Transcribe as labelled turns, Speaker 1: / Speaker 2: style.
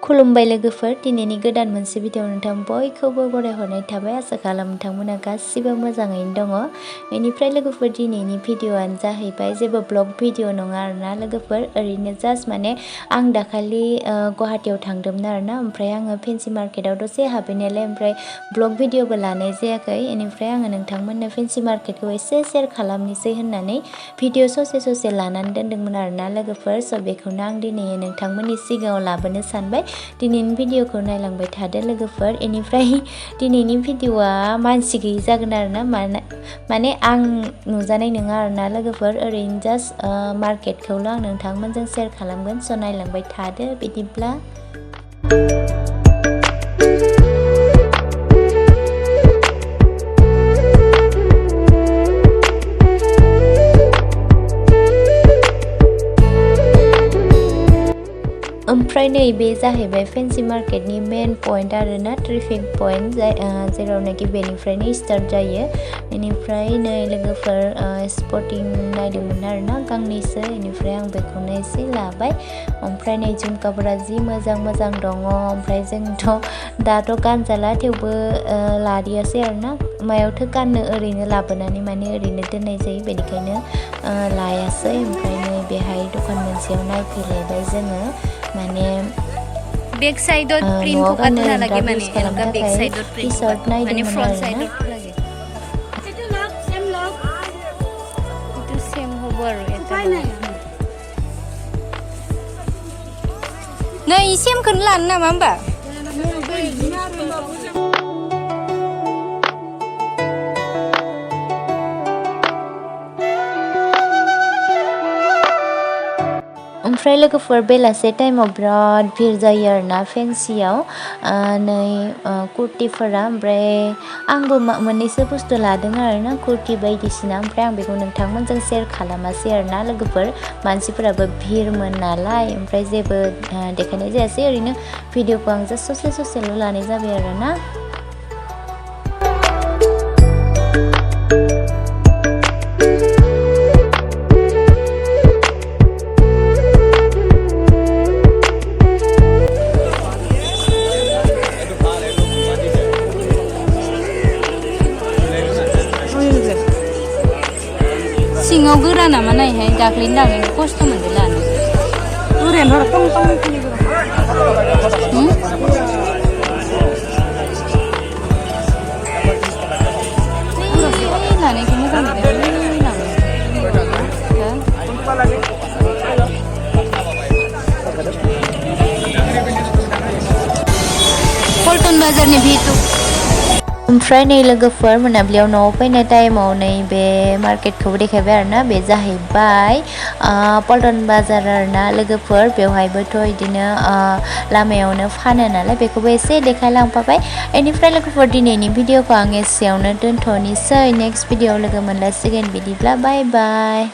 Speaker 1: खुलुमबाय लोगोफोर दिनैनि गोदान मोनसे भिडिअ नोंथां बयखौबो बरायहरनाय थाबाय आसा खालामो नोंथांमोना गासिबो मोजाङैनो दङ। बेनिफ्राय लोगोफोर दिनैनि भिडिअआनो जाहैबाय जेबो ब्लग भिडिअ नङा आरोना लोगोफोर ओरैनो जास्ट माने आं दाखालि गुवाहाटियाव थांदोंमोन आरोना ओमफ्राय आङो फेन्सि मार्केटाव दसे हाबहैनायलाय ओमफ्राय ब्लग भिडिअबो लानाय जायाखै। बेनिफ्राय आङो नोंथांमोननो फेन्सि मार्केटखौ एसे शेयार खालामनोसै होननानै भिडिअ ससे लानानै दोनदोंमोन आरोना लोगोफोर स' बेखौनो आं दिनै नोंथांमोननि सिगाङाव लाबोनो सानबाय। दिनैनि भिडिअखौ नायलांबाय थादो लोगोफोर। बेनिफ्राय दिनैनि भिडिअआ मानसि गैयि जागोन आरोना माने आं नुजानाय नङा आरोना लोगोफोर ओरैनो जास्ट मार्केटखौल' आं नोंथांमोनजों शेयार खालामगोन स' नायलांबाय थादो बिदिब्ला। ओमफ्राय नैबे जाहैबाय फेन्सि मार्केटनि मेन पइन्ट आरोना ट्रेफिक पइन्ट जेरावनाखि बेनिफ्रायनो स्टार्ट जायो। बेनिफ्राय नै लोगोफोर स्पटिं नायदोंमोन आरोना गांनैसो बेनिफ्राय आं बेखौनो एसे लाबाय। ओमफ्राय नै झुमकाफोरा जि मोजां दङ ओमफ्राय जोंथ' दाथ' गानजाला थेवबो लादियासै आरोना मायावथो गाननो ओरैनो लाबोनानै माने ओरैनो दोननाय जायो बेनिखायनो लायासै। ओमफ्राय नै बेहाय दखान मोनसेयाव नायफैलायबाय जोङो माने
Speaker 2: बैक साइड प्रिंट
Speaker 1: न'आव
Speaker 2: होखादों
Speaker 1: गाननो
Speaker 2: नालागे माने
Speaker 1: इउज खालामनो
Speaker 2: बैक
Speaker 1: थाखाय
Speaker 2: साइड
Speaker 1: टि
Speaker 2: प्रिंट
Speaker 1: सार्ट
Speaker 2: माने
Speaker 1: नायदोंमोन
Speaker 2: फ्रंट साइड
Speaker 1: आरोना
Speaker 2: लागे itu सेम होबो आरो एटा नै सेमखौनो लानो नामा होमबा
Speaker 1: ओमफ्राय लोगोफोर बेलासे टाइमाव बिराद भिर जायो आरोना फेन्सियाव नै कुर्तिफोरा ओमफ्राय आंबो मोननैसो बुस्थु लादों आरोना कुर्ति बायदिसिना ओमफ्राय आं बेखौ नोंथांमोनजों शेयार खालामासै आरोना लोगोफोर मानसिफोराबो भिरमोन नालाय ओमफ्राय जेबो देखायनाय जायासै ओरैनो भिडिअखौ आं जास्ट ससेल' लानाय जाबाय आरोना।
Speaker 2: सिङाव गोरा नामा नायहाय दाख्लैनो दानो खस्थ' मोनदों लानो लानायखौ मोजां पल्टन बाजारनि भिटु
Speaker 1: ओमफ्राय नै लोगोफोर मोनाबिलियाव न'आव फैनाय टाइमाव नैबे मार्केटखौबो देखायबाय आरोना बे जाहैबाय पल्टन बाजार आरोना लोगोफोर बेवहायबोथ' बिदिनो लामायावनो फानो नालाय बेखौबो एसे देखायलांफाबाय। बेनिफ्राय लोगोफोर दिनैनि भिडिअखौ आं एसेयावनो दोनथ'नोसै नेक्स्ट भिडिअआव लोगो मोनलायसिगोन बिदिब्ला बाय बाय।